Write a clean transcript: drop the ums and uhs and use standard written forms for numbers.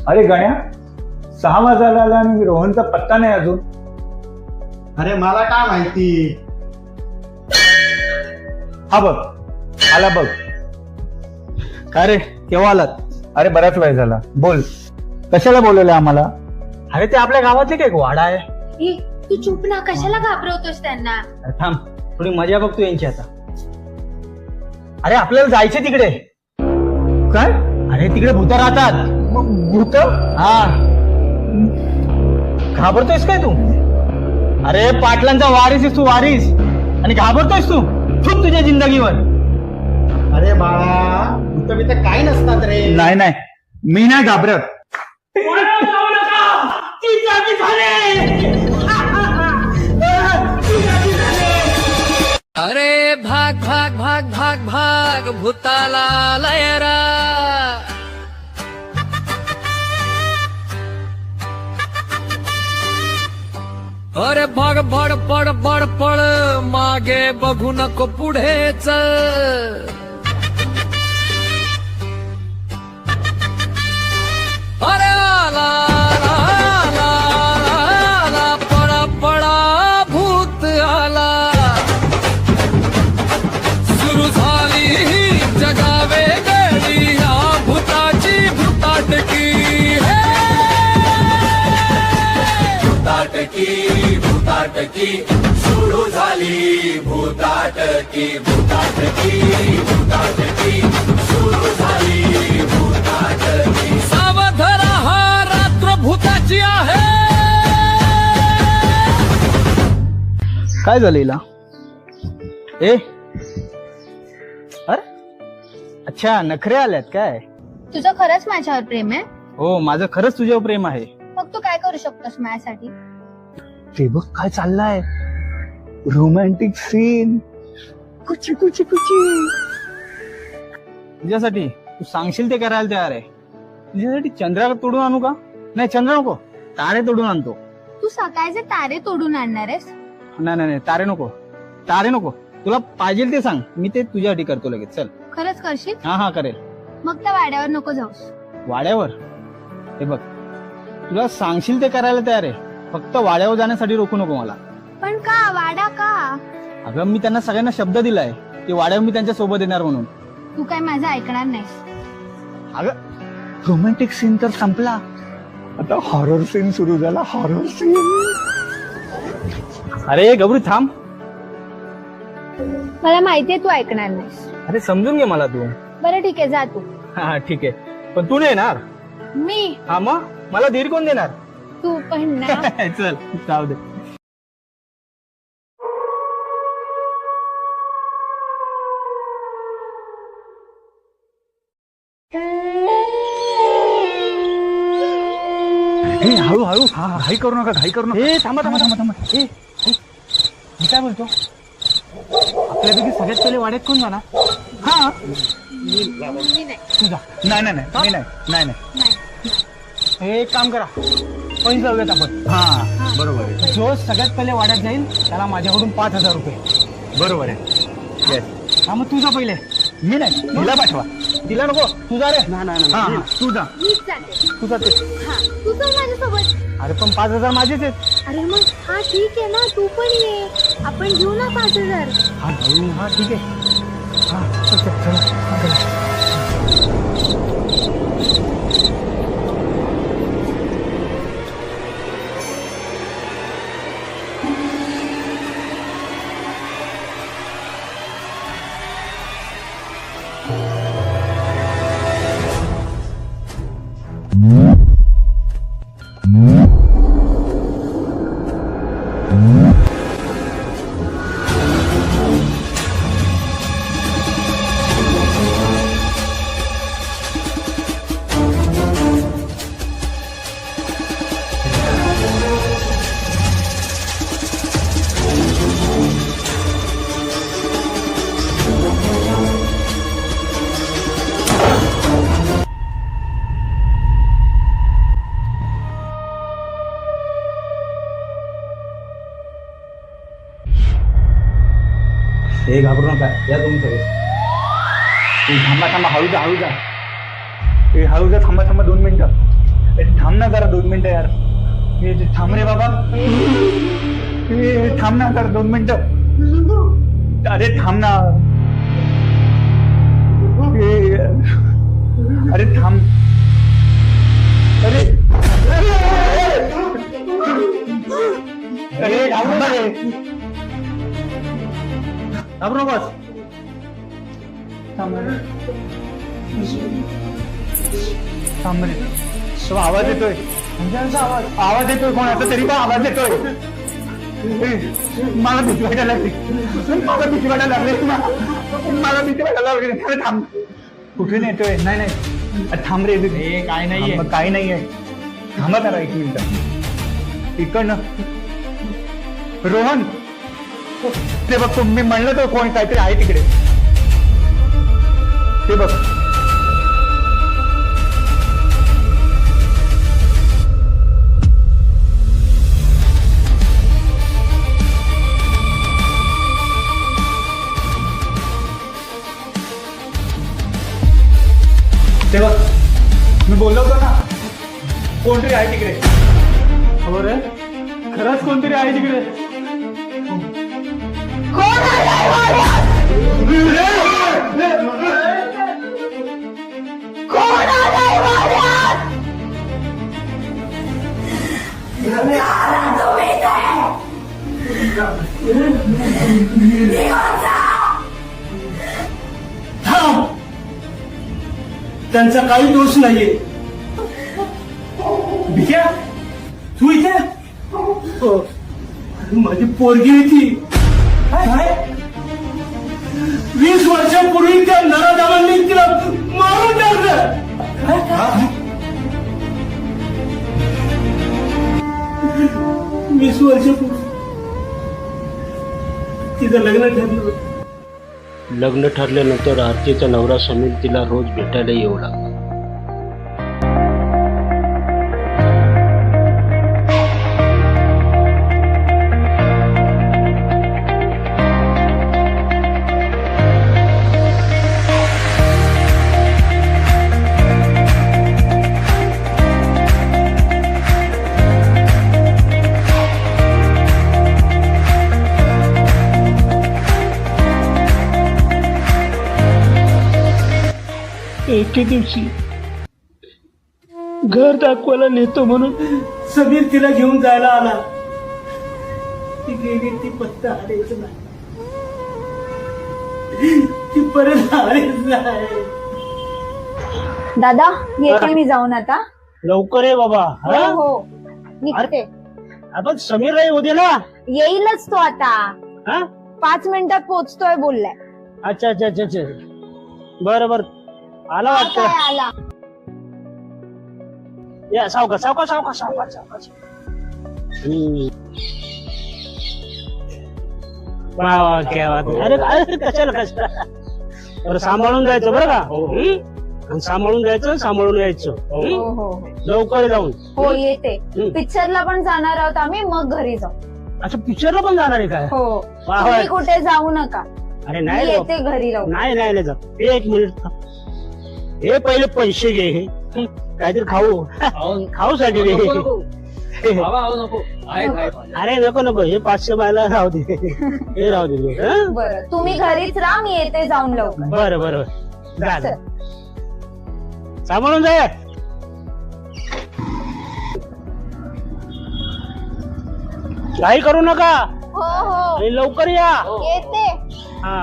अरे गण्या, 6 वाजायला आला आणि रोहनचा पत्ता नाही अजून. अरे मला काय माहिती. हा बघ, आला बघ. काय रे, केव्हा आलात? अरे बराच वेळ झाला. बोल, कशाला बोलवलं आम्हाला? अरे ते आपल्या गावातले काय वाडा आहे. ए, तू चुप ना, कशाला घाबरवतोस त्यांना? अरे थांब, थोडी मजा बघतो यांची आता. अरे आपल्याला जायचे तिकडे. काय? अरे तिकडे भूत राहतात. भूत? हा, घाबरतोयस काय तू? अरे पाटलांचा वारीस आहेस तू, वारीस, आणि घाबरतोयस तू? खूप तुझ्या जिंदगीवर. अरे बाळा, भूत बित काय नसतात रे. नाही नाही, मी नाही घाबरत. अरे भाग भाग भाग भाग भाग भूताला लयरा. अरे भाग बड पड पड पड मागे बघू नको पुढेच. अरे आला आला आला पडा पडा भूत आला. सुरू झाली ही जगावे गडी या भूताची भूताटकी. भूताटकी भूताटकी सुरू झाली भूताटकी. भूताटकी भूताटकी सुरू झाली भूताटकी. सावध रहा रात्र भूताची आहे. काय झालं हिला? ए, अरे अच्छा, नखरे आल्यात काय? तुझं खरंच माझ्यावर प्रेम आहे? हो, माझं खरंच तुझ्यावर प्रेम आहे. मग तू काय करू शकतोस माझ्यासाठी? ते बघ काय चाललंय, रोमॅन्टिक सीन. कुची कुची कुची. तुझ्यासाठी तू सांगशील ते करायला तयार आहे. तुझ्यासाठी चंद्रा तोडून आणू का? नाही, चंद्र नको, तारे तोडून आणतो. तू सकाळचे तारे तोडून आणणार आहेस? नाही नाही नाही, तारे नको, तारे नको. तुला पाहिजे ते सांग, मी ते तुझ्यासाठी करतो लगेच. चल. खरंच करशील? हा हा, करेल. मग त्या वाड्यावर नको जाऊस. वाड्यावर? हे बघ, तुला सांगशील ते करायला तयार आहे, फक्त वाड्यावर जाण्यासाठी रोखू नको मला. पण का वाडा का? अगं मी त्यांना सगळ्यांना शब्द दिलाय की वाड्यावर मी त्यांच्या सोबत येणार म्हणून. तू काय माझं ऐकणार नाहीस. अगं रोमॅन्टिक सीन तर संपला, आता हॉरर सीन सुरू झाला. Horror scene. अरे गौरी थांब. मला माहितीये तू ऐकणार नाहीस. अरे समजून घे मला तू. बरं ठीक आहे, जा तू. हा ठीक आहे, पण तू नाही येणार. मी? हा मग मला धीर कोण देणार? तू पण ना. चल जाऊ दे. हे हळू हळू, हा घाई करू नका, घाई करू नका. ए थांबा थांबा थांबा थांबा. ए ए, मी काय बोलतो, आपल्यापैकी सगळ्यात पहिले वाड्यात कोण जाणार? हा मी नाही. तुझा. नाही नाही नाही, मी नाही. नाही नाही. नाही. एक काम करा, पैसे जाऊयात आपण. हा बरोबर आहे, जो सगळ्यात पहिले वाड्यात जाईल त्याला माझ्याकडून 5,000 रुपये. बरोबर आहे. येस. हा मग तुझा पहिले. मी नाही, तिला पाठवा. तिला नको, तुझा रे. हा हा, तू जा. मीच जाते. तू जाते. हा, तू चल माझ्यासोबत. अरे पण 5,000 माझेच आहेत. अरे मग हा ठीक आहे ना, तू पण ये, आपण घेऊ ना 5,000. हा घेऊ. हा ठीक आहे. हा चल चल चल. हे घाबरू नका, या तुम्ही सगळे. थांबा थांबा, हळू जा हळू जा. हळू जा, थांबा थांबा 2 मिनिटं. थांब ना जरा 2 मिनिटं यार. थांब रे बाबा. थांब ना जरा 2 मिनिटं. अरे थांब ना. अरे थांब. अरे अरे थांब ना रे. थांब नकोस. थांब रे. थांब रे. तो आवाज येतोय. आवाज येतोय कोणाचा तरी पण आवाज येतोय. मला भीती वाटायला लागली. मला भीती वाटायला लागली. अरे थांब. कुठून येतोय? नाही थांब रे. काय नाहीये. काही नाहीये. थांबा जरा 1 मिनिट. इकडनं रोहन ते बघ. मी म्हणलं तर कोण काहीतरी आहे तिकडे. ते बघ. ते बघ. मी बोललो होतो ना कोणतरी आहे तिकडे. खबर आहे खरंच कोणतरी आहे तिकडे. त्यांचा काही दोष नाहीये. भिक्या तू इथे माझी पोरगी होती. काय 20 वर्षांपूर्वी त्या नराधमांनी तिला मारून टाकलं. 20 वर्षापूर्वी तिचं लग्न ठरलं. लग्न ठरल्यानंतर आरतीचा नवरा समीर तिला रोज भेटायला येऊ लागला. एके दिवशी घर दाखवायला नेतो म्हणून समीर तिला घेऊन जायला आला. ती गेली. ती पत्ता आलेच नाही. ती परत आलीच नाही. दादा येते मी जाऊन आता. लवकर ये बाबा. हो हो निघते. आपण समीर येऊ दे ना. येईलच तो आता. हा 5 मिनिटात पोहोचतोय बोललाय. अच्छा अच्छा अच्छा अच्छा. बरं आला काय वाटतं. आला. या सावकाश. अरे कशाला बरं सांभाळून जायचं बरं का. आणि सांभाळून जायचं सांभाळून यायचं. हो हो लवकर जाऊन. हो येते. पिक्चरला पण जाणार आहोत आम्ही. मग घरी जाऊ. अच्छा पिक्चरला पण जाणार आहे काय. हो वा. तुम्ही कुठे जाऊ नका. अरे मी नाही येते घरी राहू. नाही जा. 1 मिनिट. हे पहिले पैसे घे. काहीतरी खाऊ साठी घे. अरे नको हे 500 मला राहू दे. हे राहू दे. बरं तुम्ही घरीच राहा. मी येते जाऊन लवकर. बरं जा. सांभाळून जाय. काही करू नका. हो हो आणि लवकर या. येते. हा